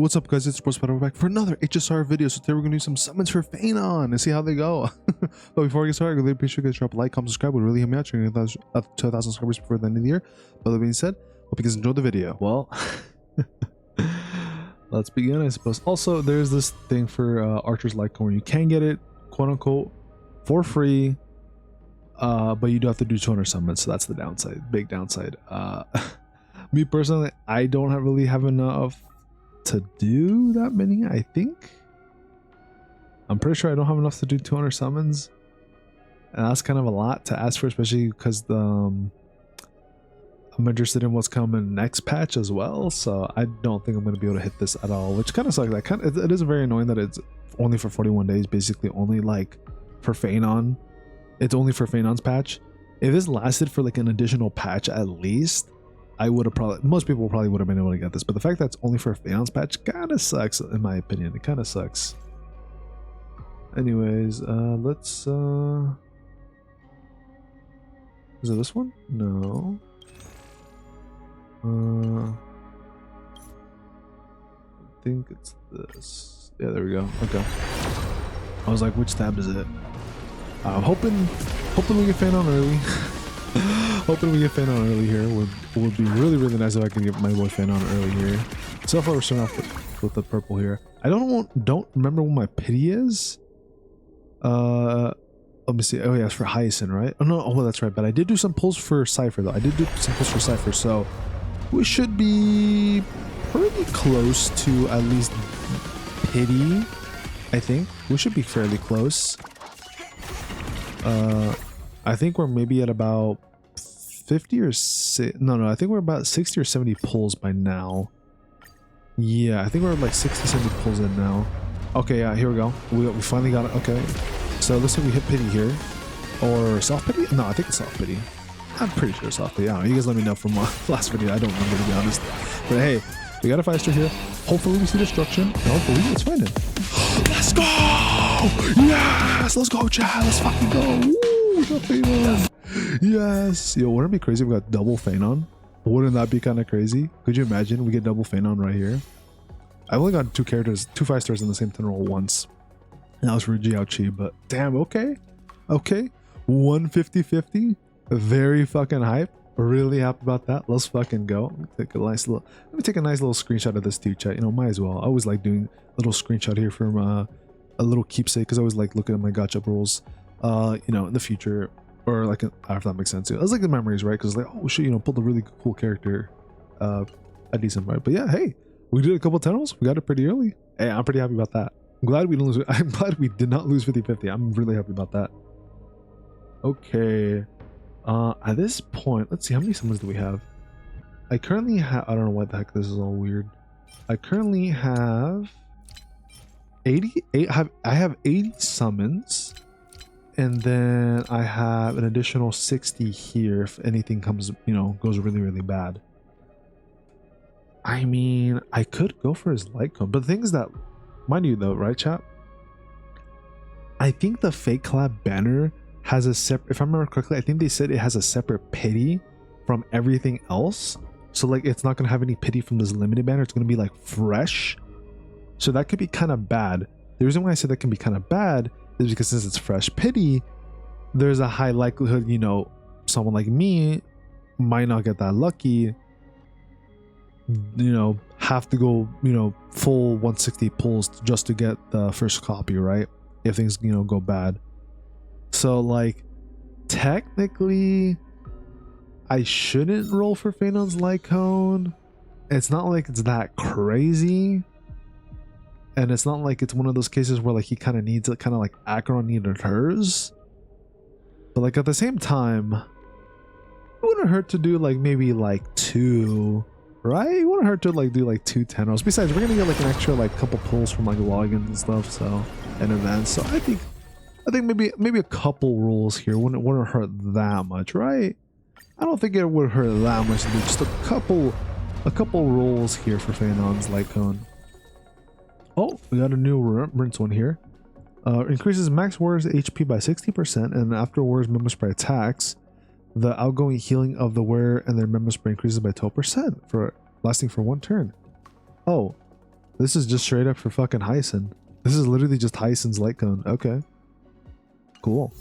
what's up guys, it's Spiderwolf back for another HSR video. So today we're gonna do some summons for Phainon and see how they go. But before we get started, I really appreciate you guys drop a like, comment, subscribe. Would really help me out. Trying to get up to 1,000 subscribers before the end of the year. But that being said, hope you guys enjoyed the video. Well, let's begin, I suppose. Also, there's this thing for Archer's Lycon where you can get it, quote unquote, for free. But you do have to do 200 summons, so that's the downside, big downside. Me personally, I don't really have enough to do that many. I think I'm pretty sure I don't have enough to do 200 summons, and that's kind of a lot to ask for, especially because I'm interested in what's coming next patch as well. So I don't think I'm going to be able to hit this at all, which kind of sucks. It is very annoying that it's only for 41 days, basically only like for Phainon. It's only for Phainon's patch. If this lasted for like an additional patch at least, I would have probably, most people probably would have been able to get this, but the fact that it's only for a Phainon's patch kind of sucks, in my opinion. It kind of sucks. Anyways, let's, is it this one? No. I think it's this. Yeah, there we go. Okay. I was like, which tab is it? I'm hoping we get Phainon early. Hoping we get Phainon early here would be really nice if I can get my boy Phainon early here. So far we're starting off with the purple here. I don't remember what my pity is. Let me see. Oh yeah, it's for Hyacinth, right? Oh no, oh that's right. But I did do some pulls for Cypher though. I did do some pulls for Cypher, so we should be pretty close to at least pity. I think we should be fairly close. I think we're maybe at about 50 or I think we're about 60 or 70 pulls by now. Yeah, I think we're like 60, 70 pulls in now. Okay, yeah, here we go. We finally got it. Okay, so let's say we hit pity here, or soft pity. No, I think it's soft pity. I'm pretty sure it's soft pity. I don't know. You guys let me know from last video. I don't remember, to be honest. But hey, we got a 5-star here. Hopefully we see destruction, and hopefully it's finding. Let's go! Yes! Let's go, chat! Let's fucking go! Woo! We got Phainon! Yes! Yo, wouldn't it be crazy if we got double Phainon? Wouldn't that be kind of crazy? Could you imagine we get double Phainon right here? I've only got two 5-stars in the same 10 roll once. And that was for Jiaoqi, but damn, okay. Okay. 150-50. Very fucking hype. Really happy about that. Let's fucking go. Let me take a nice little screenshot of this too, chat. You know, might as well. I always like doing a little screenshot here from a little keepsake, because I always like looking at my gacha rolls you know, in the future, or like if that makes sense. I was like the memories, right? Because like, oh shit, you know, pulled a really cool character, a decent fight. But yeah, hey, we did a couple tunnels. We got it pretty early. Hey, I'm pretty happy about that. I'm glad we didn't lose. I'm glad we did not lose 50-50. I'm really happy about that. Okay. At this point, let's see, how many summons do we have? I currently have, I don't know what the heck, this is all weird. I currently have 88. I have 80 summons, and then I have an additional 60 here if anything comes, you know, goes really bad. I mean, I could go for his light cone, but the thing is that, mind you though, right chat, I think the fake collab banner has a separate, if I remember correctly, I think they said it has a separate pity from everything else. So like, it's not gonna have any pity from this limited banner. It's gonna be like fresh. So that could be kind of bad. The reason why I said that can be kind of bad is because since it's fresh pity, there's a high likelihood, you know, someone like me might not get that lucky, you know, have to go, you know, full 160 pulls just to get the first copy, right? If things, you know, go bad. So like, technically I shouldn't roll for Phainon's Lycone. It's not like it's that crazy, and it's not like it's one of those cases where like he kind of needs it, kind of like Acheron needed hers. But like at the same time, it wouldn't hurt to do like maybe like 2, right? It wouldn't hurt to like do like 2 10 rolls. Besides, we're gonna get like an extra like couple pulls from like logins and stuff, so in advance. So I think maybe a couple rolls here wouldn't hurt that much, right? I don't think it would hurt that much to do just a couple rolls here for Phainon's Lycone. Oh, we got a new remembrance one here. Increases max warrior's HP by 60%, and after warrior's member spray attacks, the outgoing healing of the wearer and their member spray increases by 12% for lasting for 1 turn. Oh, This is just straight up for fucking Hyson. This is literally just Hyson's light cone. Okay. Cool.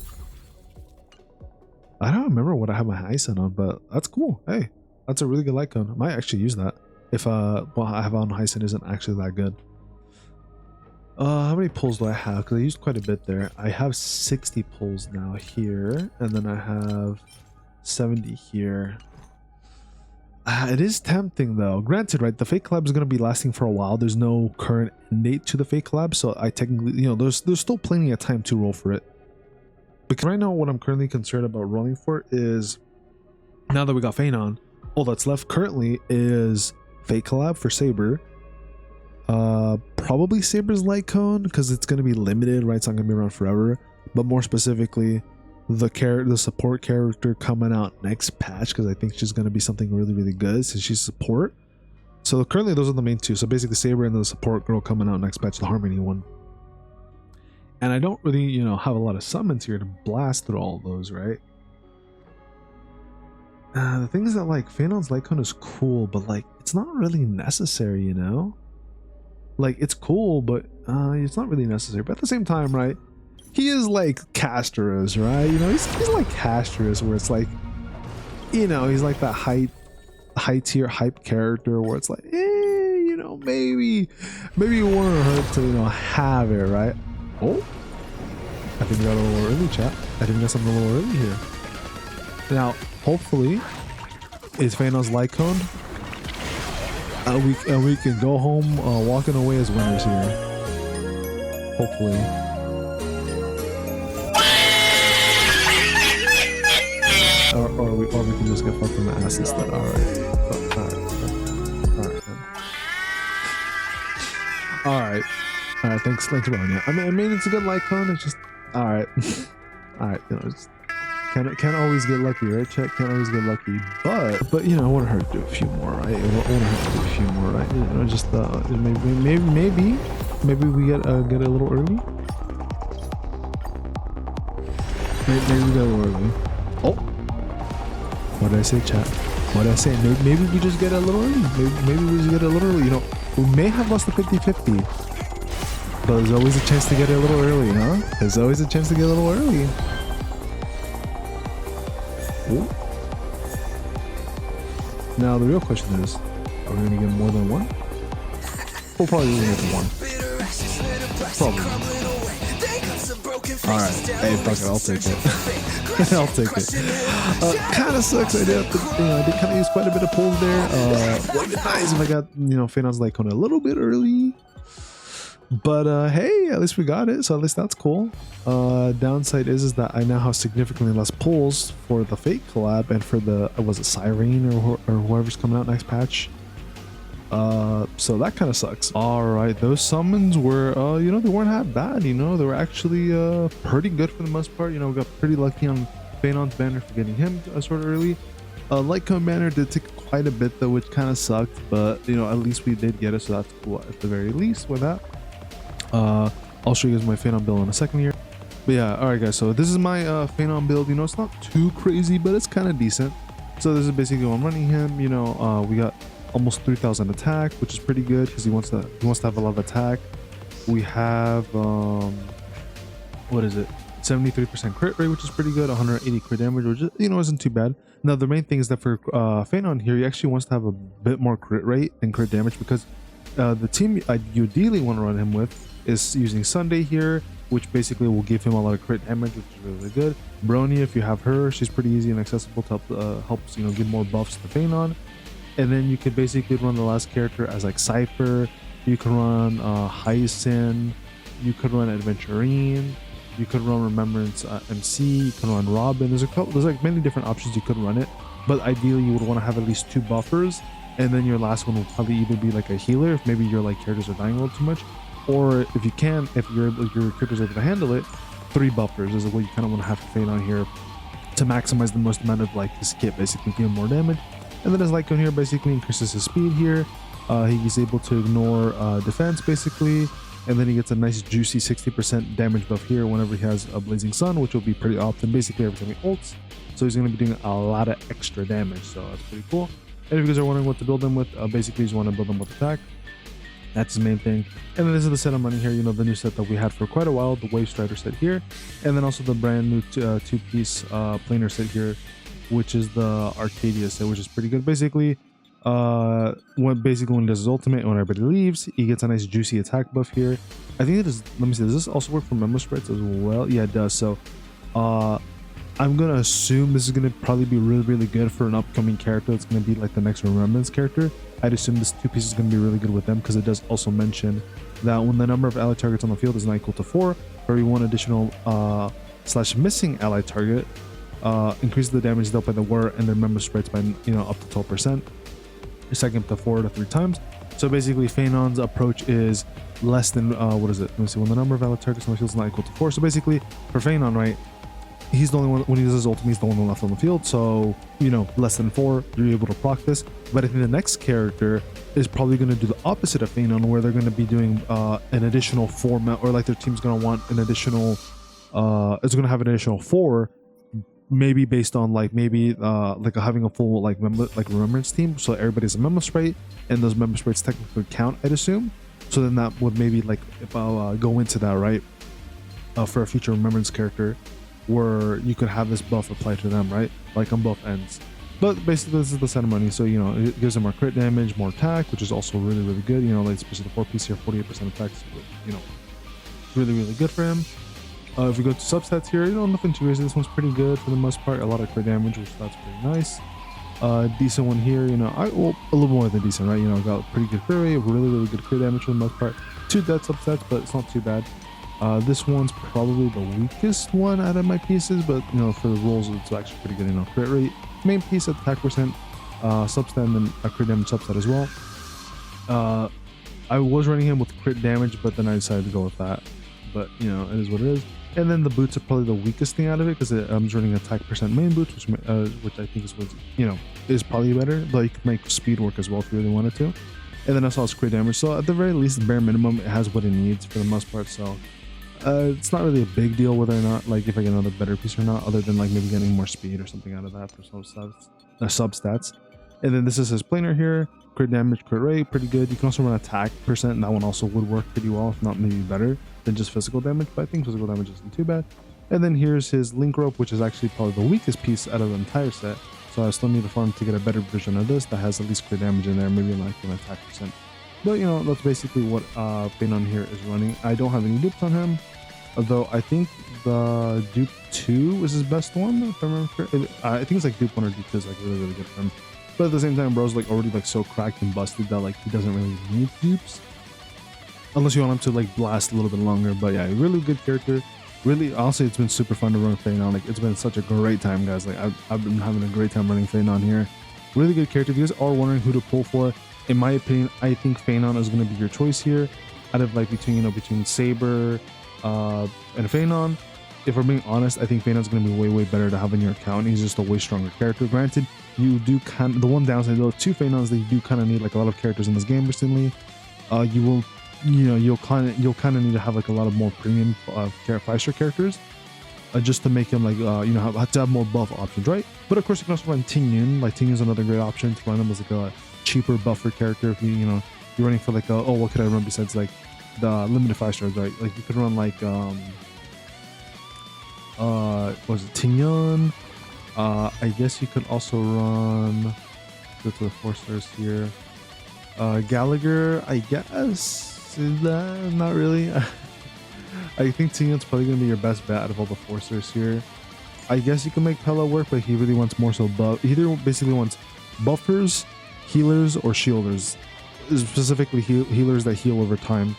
I don't remember what I have my Hyson on, but that's cool. Hey, that's a really good light cone. I might actually use that if what I have on Hyson isn't actually that good. How many pulls do I have? Because I used quite a bit there. I have 60 pulls now here, and then I have 70 here. It is tempting though. Granted, right, the fake collab is going to be lasting for a while. There's no current date to the fake collab, so I technically, you know, there's still plenty of time to roll for it. Because right now, what I'm currently concerned about rolling for is, now that we got Phainon, all that's left currently is fake collab for Saber. Probably Saber's light cone because it's going to be limited, right? It's not going to be around forever. But more specifically, the support character coming out next patch, because I think she's going to be something really, really good since she's support. So currently those are the main two. So basically Saber and the support girl coming out next patch, the Harmony one. And I don't really, you know, have a lot of summons here to blast through all of those, right? The thing is that like Phainon's light cone is cool, but like it's not really necessary, you know? Like it's cool, but it's not really necessary. But at the same time, right? He is like Castorice, right? You know, he's like Castorice, where it's like, you know, he's like that high tier hype character where it's like, you know, maybe you want her to, you know, have it, right? Oh, I think we got a little early, chat. I think we got something a little early here. Now, hopefully, is Phainon's light cone. We can go home walking away as winners here. Hopefully. Or we can just get fucked in the ass instead. Alright. Thanks, Ronya. I mean, it's a good light cone. It's just alright. Alright, you know, it's can't always get lucky, right? Chat can't always get lucky, but you know, I want her to do a few more, right? I want her to do a few more, right? You know, just maybe we get a little early. Maybe we get a little early. Oh, what did I say, chat? What did I say? Maybe we just get a little early. Maybe we just get a little early. You know, we may have lost the 50-50, but there's always a chance to get it a little early, huh? There's always a chance to get a little early. Ooh. Now the real question is, are we going to get more than one? We'll probably get one. Probably. Alright, hey, fuck it, I'll take it. I'll take it. Kind of sucks. I did kind of use quite a bit of pulls there. Would be nice if I got, you know, Phainon's light cone a little bit early. But hey, at least we got it, so at least that's cool. Downside is that I now have significantly less pulls for the fake collab and for the was it Siren or whoever's coming out next patch. So that kind of sucks. All right, those summons were you know, they weren't that bad. You know, they were actually pretty good for the most part. You know, we got pretty lucky on Phainon's banner for getting him sort of early. Light cone banner did take quite a bit though, which kind of sucked, but you know, at least we did get it, so that's cool at the very least with that. I'll show you guys my Phainon build in a second here. But yeah, alright guys, so this is my Phainon build. You know, it's not too crazy, but it's kind of decent. So this is basically what I'm running him. You know, we got almost 3,000 attack, which is pretty good because he wants to have a lot of attack. We have what is it, 73% crit rate, which is pretty good. 180 crit damage, which is, you know, isn't too bad. Now the main thing is that for Phainon here, he actually wants to have a bit more crit rate and crit damage, because the team you ideally want to run him with is using Sunday here, which basically will give him a lot of crit damage, which is really good. Brony, if you have her, she's pretty easy and accessible to helps, you know, give more buffs to Phainon. And then you could basically run the last character as like Cypher. You can run Hyson. You could run Adventurine. You could run Remembrance MC. You can run Robin. There's like many different options you could run it, but ideally you would want to have at least 2 buffers. And then your last one will probably either be like a healer if maybe your like characters are dying a little too much, or if you can, if your character's able to handle it, 3 buffers is what you kind of want to have to Phainon here to maximize the most amount of like his kit, basically give him more damage. And then his light cone here basically increases his speed here. He's able to ignore defense basically, and then he gets a nice juicy 60% damage buff here whenever he has a Blazing Sun, which will be pretty often basically every time he ults. So he's going to be doing a lot of extra damage, so that's pretty cool. And if you guys are wondering what to build them with, basically you just want to build them with attack. That's his main thing. And then this is the set I'm running here, you know, the new set that we had for quite a while, the Wave Strider set here. And then also the brand new two-piece planar set here, which is the Arcadia set, which is pretty good. Basically, when he does his ultimate, when everybody leaves, he gets a nice juicy attack buff here. I think it is, let me see, does this also work for member sprites as well? Yeah, it does. So I'm gonna assume this is gonna probably be really good for an upcoming character that's gonna be like the next Remembrance character. I'd assume this two piece is gonna be really good with them, because it does also mention that when the number of allied targets on the field is not equal to 4, for every one additional / missing allied target, increases the damage dealt by the wearer and their member sprites by, you know, up to 12%. Second to 4 to 3 times. So basically Phainon's approach is less than what is it? Let me see. When the number of allied targets on the field is not equal to 4. So basically for Phainon, right, he's the only one, when he does his ultimate, he's the only one left on the field. So, you know, less than 4, you're able to proc this. But I think the next character is probably going to do the opposite of Phainon, where they're going to be doing an additional 4, or like their team's going to want an additional, it's going to have an additional 4, maybe based on like like having a full like remembrance team, so everybody's a member sprite, and those member sprites technically count, I'd assume. So then that would maybe like if I'll go into that, right, for a future remembrance character, where you could have this buff applied to them, right, like on both ends. But basically this is the ceremony, so you know it gives them more crit damage, more attack, which is also really good, you know, like especially the 4-piece here, 48% attack, so, you know, really good for him. If we go to substats here, you know, nothing too crazy. This one's pretty good for the most part. A lot of crit damage, which that's pretty nice. Decent one here, you know, well, a little more than decent, right? You know, got pretty good crit rate, really good crit damage for the most part. 2 dead substats, but it's not too bad. This one's probably the weakest one out of my pieces, but you know, for the rolls, it's actually pretty good. You know, crit rate, main piece, attack percent, substat, and then a crit damage substat as well. I was running him with crit damage, but then I decided to go with that. But you know, it is what it is. And then the boots are probably the weakest thing out of it, because I'm just running attack percent main boots, which I think is what, you know, is probably better. But you can make speed work as well if you really wanted to. And then also it's crit damage. So at the very least, the bare minimum, it has what it needs for the most part. So it's not really a big deal whether or not, like, if I get another better piece or not, other than like maybe getting more speed or something out of that for some substats. And then this is his planar here. Crit damage, crit rate, pretty good. You can also run attack percent, and that one also would work pretty well, if not maybe better than just physical damage, but I think physical damage isn't too bad. And then here's his link rope, which is actually probably the weakest piece out of the entire set. So I still need to farm to get a better version of this that has at least crit damage in there, maybe like an attack percent. But you know, that's basically what Phainon here is running. I don't have any dupes on him, although I think the dupe 2 is his best one, if I remember correctly. I think it's like dupe 1 or dupe 2 is like really good for him. But at the same time, bro's like already like so cracked and busted that like he doesn't really need dupes, unless you want him to like blast a little bit longer. But yeah, really good character. Really, honestly, it's been super fun to run Phainon. Like, it's been such a great time, guys. Like, I've been having a great time running Phainon here. Really good character. If you guys are wondering who to pull for, in my opinion, I think Phainon is going to be your choice here. Out of like between Saber and Phainon. If we're being honest, I think Phainon's going to be way better to have in your account. He's just a way stronger character. Granted, you do the one downside though to Phainon's that you do kind of need like a lot of characters in this game recently. You'll kind of need to have like a lot of more premium 5-star characters just to make him like have to have more buff options, right? But of course you can also run Tingyun. Like, Tingyun's another great option to run him as like a cheaper buffer character if you're running for like what could I run besides like the limited 5-stars, right? Like, you could run like what was it, Tingyun? I guess you could also run, go to the 4-stars here. Gallagher, I guess. Not really. I think Tingyun's probably gonna be your best bet out of all the 4-stars here. I guess you can make Pella work, but he really wants more so buff. He either basically wants buffers, healers, or shielders. Specifically healers that heal over time.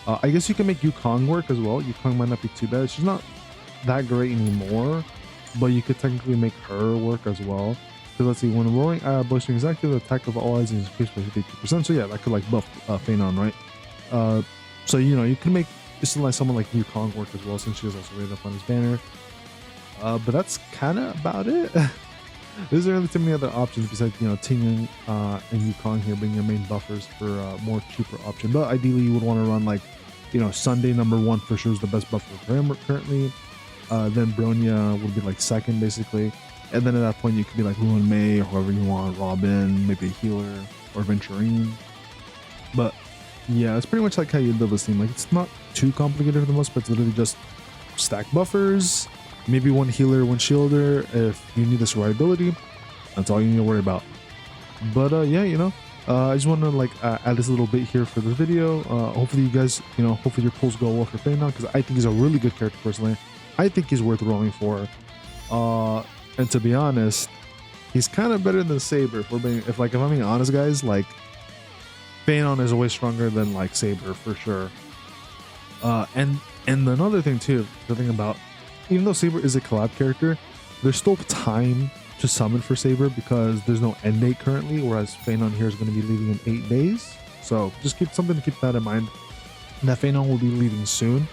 I guess you can make Yukong work as well. Yukong might not be too bad. She's not that great anymore, but you could technically make her work as well. So let's see, when roaring bowstring is active, the attack of all eyes is increased by 52%. So yeah, that could like buff Phainon, right? So you can make like someone like Yukong work as well, since she is also rated up on his banner. But that's kind of about it. There's really too many other options besides Tingyun and Yukong here being your main buffers for a more cheaper option. But ideally, you would want to run like Sunday number 1 for sure is the best buffer for him currently. Then Bronya would be like second basically, and then at that point you could be like Ruin May or whoever you want, Robin, maybe a healer or Venturine. But Yeah, it's pretty much like how you build this team. Like, it's not too complicated for the most part. It's literally just stack buffers, maybe one healer, one shielder. If you need the survivability, that's all you need to worry about. But yeah, I just want to like add this little bit here for the video. Hopefully you guys, hopefully your pulls go well for Phainon, because I think he's a really good character personally. I think he's worth rolling for. And to be honest, he's kind of better than Saber. If I'm being honest, guys, like Phainon is way stronger than like Saber for sure. And another thing too, the thing about, even though Saber is a collab character, there's still time to summon for Saber because there's no end date currently, whereas Phainon here is going to be leaving in 8 days. So just keep that in mind. That Phainon will be leaving soon.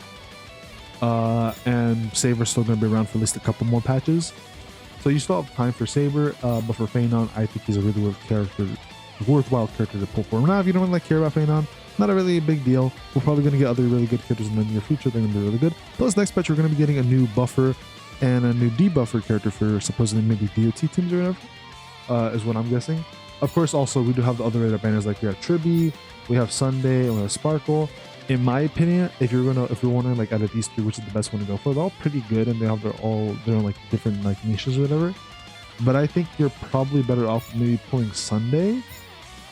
And Saber's still going to be around for at least a couple more patches. So you still have time for Saber, but for Phainon, I think he's a really worthwhile character to pull for. Now, if you don't really care about Phainon, not a really big deal. We're probably going to get other really good characters in the near future. They're going to be really good. Plus, next patch, we're going to be getting a new buffer and a new debuffer character for supposedly maybe DOT teams or whatever, is what I'm guessing. Of course, also, we do have the other radar banners, like we have Tribi, we have Sunday, and we have Sparkle. In my opinion, if you're wondering like out of these three, which is the best one to go for, they're all pretty good and they have their own like different like niches or whatever. But I think you're probably better off maybe pulling Sunday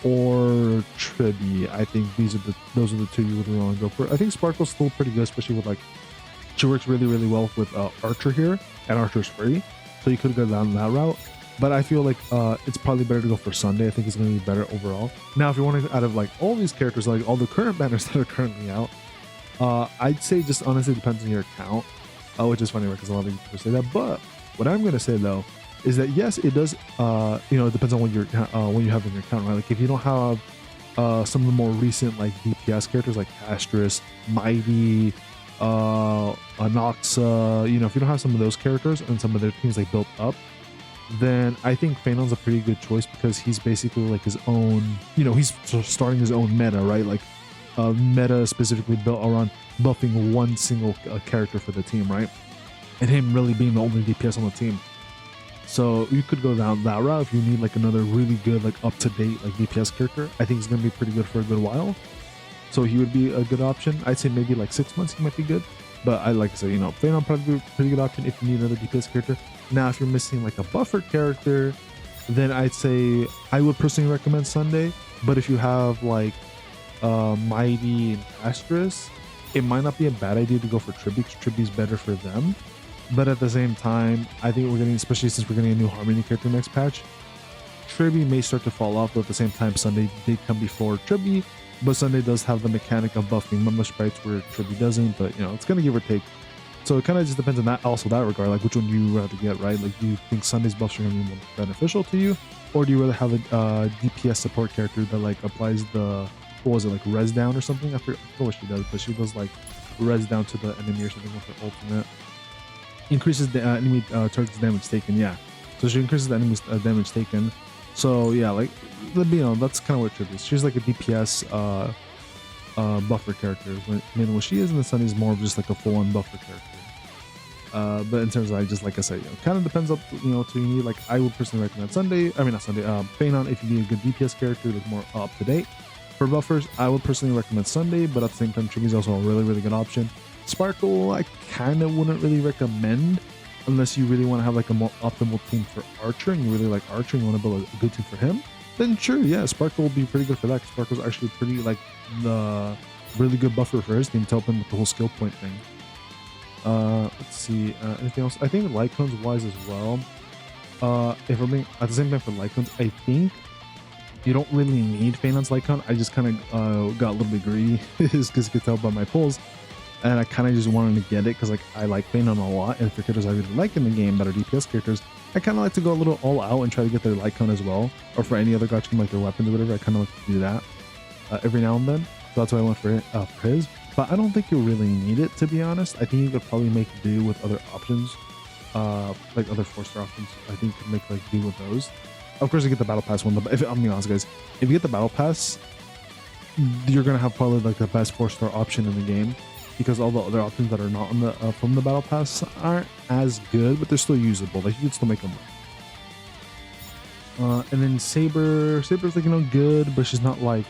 or Tribi. I think those are the two you would want to go for. I think Sparkle's still pretty good, especially with like, she works really, really well with Archer here, and Archer's free, so you could go down that route. But I feel like it's probably better to go for Sunday. I think it's going to be better overall. Now, if you're wondering, out of like all these characters, like all the current banners that are currently out, I'd say just honestly depends on your account, which is funny because a lot of people say that. But what I'm going to say though is that yes, it does. It depends on what you have in your account, right? Like if you don't have some of the more recent like DPS characters like Castorice, Mydei, Noxa, if you don't have some of those characters and some of their teams like built up, then I think Phainon's a pretty good choice because he's basically like his own, he's starting his own meta, right? Like meta specifically built around buffing one single character for the team, right? And him really being the only DPS on the team. So you could go down that route if you need like another really good, like up-to-date like DPS character. I think he's going to be pretty good for a good while. So he would be a good option. I'd say maybe like 6 months he might be good. But I like to say, Phainon probably be a pretty good option if you need another DPS character. Now, if you're missing like a buffer character, then I'd say I would personally recommend Sunday. But if you have like Mydei and Castorice, it might not be a bad idea to go for Tribi because Tribi's better for them. But at the same time, I think especially since we're getting a new Harmony character next patch, Tribi may start to fall off. But at the same time, Sunday did come before Tribi. But Sunday does have the mechanic of buffing Mama Sprites where Tribi doesn't. But it's gonna give or take. So it kind of just depends on that, also that regard, like which one you rather get, right? Like, do you think Sunday's buffs are going to be more beneficial to you, or do you rather have a DPS support character that like applies the, what was it, like res down or something? I forget what she does, but she does like res down to the enemy or something with her ultimate. Increases the enemy target's damage taken, yeah. So she increases the enemy's damage taken. So yeah, like that's kind of what Tribi is. She's like a DPS buffer character. What she is in the Sunday is more of just like a full-on buffer character. But in terms of like I said, kind of depends on what you need. Like I would personally recommend Phainon if you need a good DPS character that's more up to date. For buffers, I would personally recommend Sunday, but at the same time, Tribi is also a really, really good option. Sparkle, I kind of wouldn't really recommend unless you really want to have like a more optimal team for Archer and you really like Archer and you want to build a good team for him. Then sure, yeah, Sparkle will be pretty good for that. Sparkle's actually pretty like the really good buffer for his team to help him with the whole skill point thing. Let's see, anything else? I think Lycone's wise as well. If we're being at the same time for Lycone's, I think you don't really need Phainon's Lycone. I just kind of got a little bit greedy because you could tell by my pulls. And I kind of just wanted to get it because like I like Phainon a lot, and for characters I really like in the game that are DPS characters, I kind of like to go a little all out and try to get their Lycone as well, or for any other gacha game like their weapons or whatever. I kind of like to do that every now and then. So that's why I went for his. But I don't think you really need it, to be honest. I think you could probably make do with other options, like other 4-star options. I think you could make like do with those. Of course, you get the battle pass one. But I'm being honest, guys, if you get the battle pass, you're gonna have probably like the best 4-star option in the game. Because all the other options that are not on the from the battle pass aren't as good, but they're still usable. Like you can still make them work. And then Saber's like good, but she's not like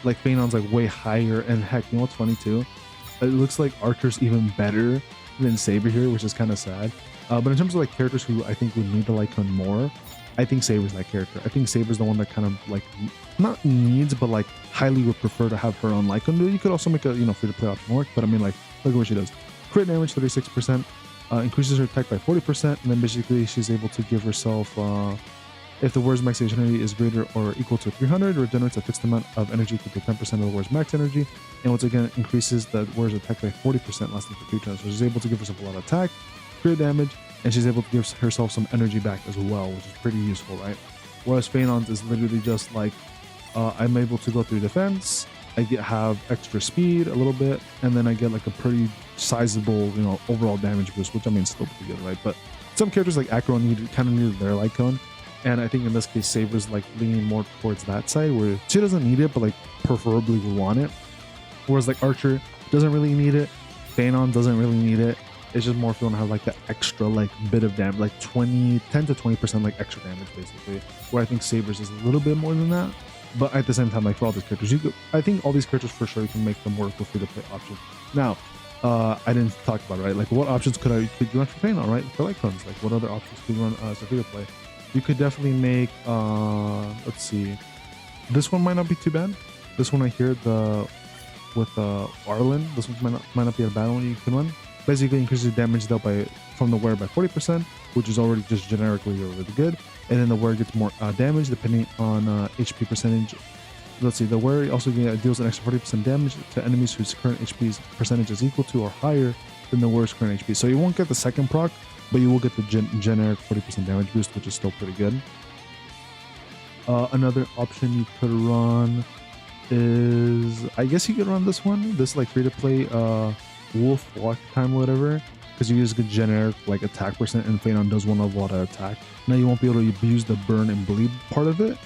like Phainon's like way higher, and heck, you know what's funny too? It looks like Archer's even better than Saber here, which is kind of sad. But in terms of like characters who I think would need the Lycon more, I think Saber's that character. I think Saber's the one that kind of like not needs, but like highly would prefer to have her own Lycon. You could also make a free-to-play option work, but I mean, like, look at what she does. Crit damage 36%, increases her attack by 40%, and then basically she's able to give herself, if the warrior's max energy is greater or equal to 300, regenerates a fixed amount of energy to 10% of the warrior's max energy, and once again increases the warrior's attack by 40%, lasting for 2 turns. So she's able to give herself a lot of attack, crit damage, and she's able to give herself some energy back as well, which is pretty useful, right? Whereas Phainon's is literally just like, I'm able to go through defense, have extra speed a little bit, and then I get like a pretty sizable, overall damage boost, which I mean, still pretty good, right? But some characters like Acro kind of needed their Lycon, and I think in this case, Saber's like leaning more towards that side, where she doesn't need it, but like preferably would want it. Whereas like Archer doesn't really need it, Phainon doesn't really need it. It's just more feeling to have like the extra like bit of damage, like 10 to 20% like extra damage basically. Where I think Saber's is a little bit more than that. But at the same time, like for all these characters, I think all these characters for sure you can make them work with free-to-play options. Now, I didn't talk about it, right? Like what options could you run for Phainon, right? For Lycons, like what other options could you run as a free-to-play? You could definitely make, let's see, this one might not be too bad. This one right here, with Arlen, this one might not be a bad one you can run. Basically increases damage dealt from the wearer by 40%, which is already just generically really good. And then the wearer gets more damage depending on HP percentage. Let's see, the wearer also deals an extra 40% damage to enemies whose current HP's percentage is equal to or higher than the wearer's current HP. So you won't get the second proc, but you will get the generic 40% damage boost, which is still pretty good. Another option you could run is, I guess you could run this one. This like free to play Wolf Walk Time, whatever, because you use a generic like attack percent, and Phainon does want a lot of attack. Now you won't be able to use the burn and bleed part of it,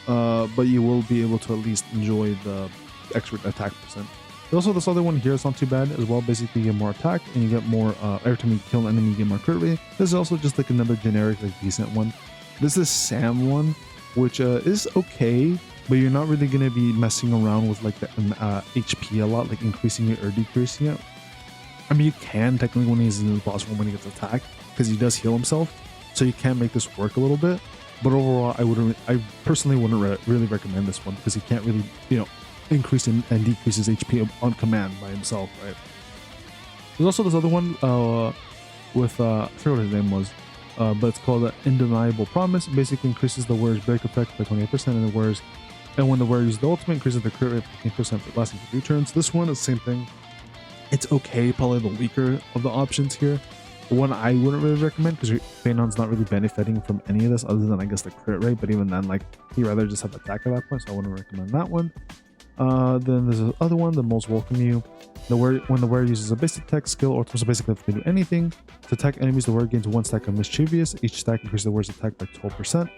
but you will be able to at least enjoy the extra attack percent. Also, this other one here is not too bad as well. Basically, you get more attack and you get more every time you kill an enemy, you get more crit rate. This is also just like another generic, like decent one. This is Sam one, which is okay, but you're not really gonna be messing around with like the HP a lot, like increasing it or decreasing it. I mean, you can technically when he's in the boss form when he gets attacked, because he does heal himself, so you can make this work a little bit. But overall, I personally wouldn't really recommend this one, because he can't really, increase and decrease his HP on command by himself, right? There's also this other one with I forget what his name was, but it's called Undeniable Promise. It basically increases the wearer's break effect by 28%, and when the wearer uses the ultimate, increases the crit rate by 15% lasting for 3 turns. This one is the same thing. It's okay, probably the weaker of the options here. The one I wouldn't really recommend, because Phainon's not really benefiting from any of this other than I guess the crit rate, but even then, like, he'd rather just have attack at that point, so I wouldn't recommend that one. Then there's the other one, the Most Welcome You. When the wearer uses a basic attack skill, or so basically if they do anything to attack enemies, the wearer gains 1 stack of Mischievous. Each stack increases the wearer's attack by 12%.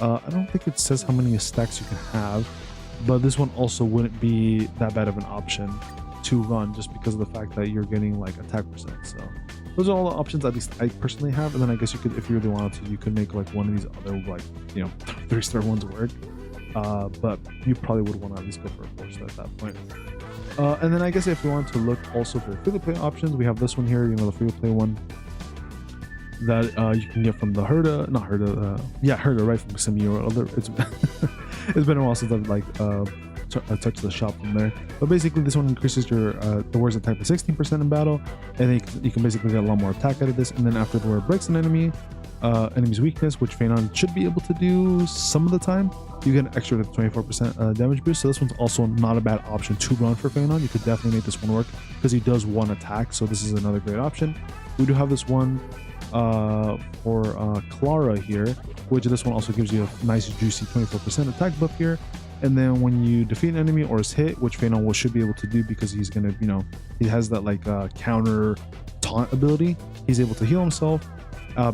I don't think it says how many stacks you can have, but this one also wouldn't be that bad of an option to run, just because of the fact that you're getting like attack percent. So those are all the options at least I personally have. And then I guess you could, if you really wanted to, you could make like one of these other like 3-star ones work, but you probably would want to at least go for a 4-star at that point. And then I guess if you want to look also for free-to-play options, we have this one here, the free-to-play one that you can get from the Herda, right, from Emiya. It's been a while since I've like touched the shop from there, but basically this one increases your the wearer's attack by 16% in battle, and then you can basically get a lot more attack out of this. And then after the wearer breaks an enemy's weakness, which Phainon should be able to do some of the time, you get an extra 24% damage boost. So this one's also not a bad option to run for Phainon. You could definitely make this one work because he does 1 attack, so this is another great option. We do have this one for Clara here, which this one also gives you a nice juicy 24% attack buff here. And then when you defeat an enemy or is hit, which Phainon should be able to do because he's gonna, he has that like counter taunt ability, he's able to heal himself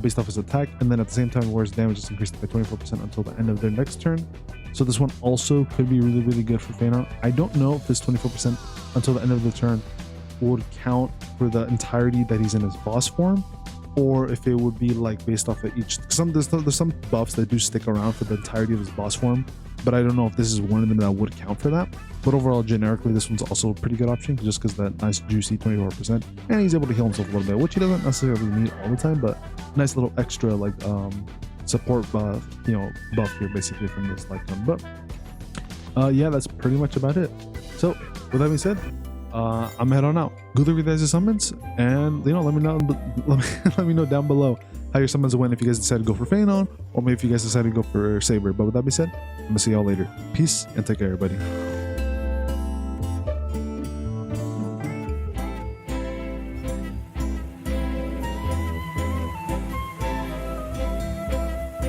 based off his attack, and then at the same time wearer's damage is increased by 24% until the end of their next turn. So this one also could be really, really good for Phainon. I don't know if this 24% until the end of the turn would count for the entirety that he's in his boss form, or if it would be like based off of each. There's some buffs that do stick around for the entirety of his boss form, but I don't know if this is one of them that would count for that. But overall, generically, this one's also a pretty good option just because that nice juicy 24%, and he's able to heal himself a little bit, which he doesn't necessarily need all the time, but nice little extra like support buff, buff here basically from this lifetime. But yeah, that's pretty much about it. So with that being said, I'm head on out. Good luck with your guys' summons, and let me know let me know down below how your summons went, if you guys decide to go for Phainon, or maybe if you guys decide to go for Saber. But with that being said, I'm gonna see y'all later. Peace and take care, everybody.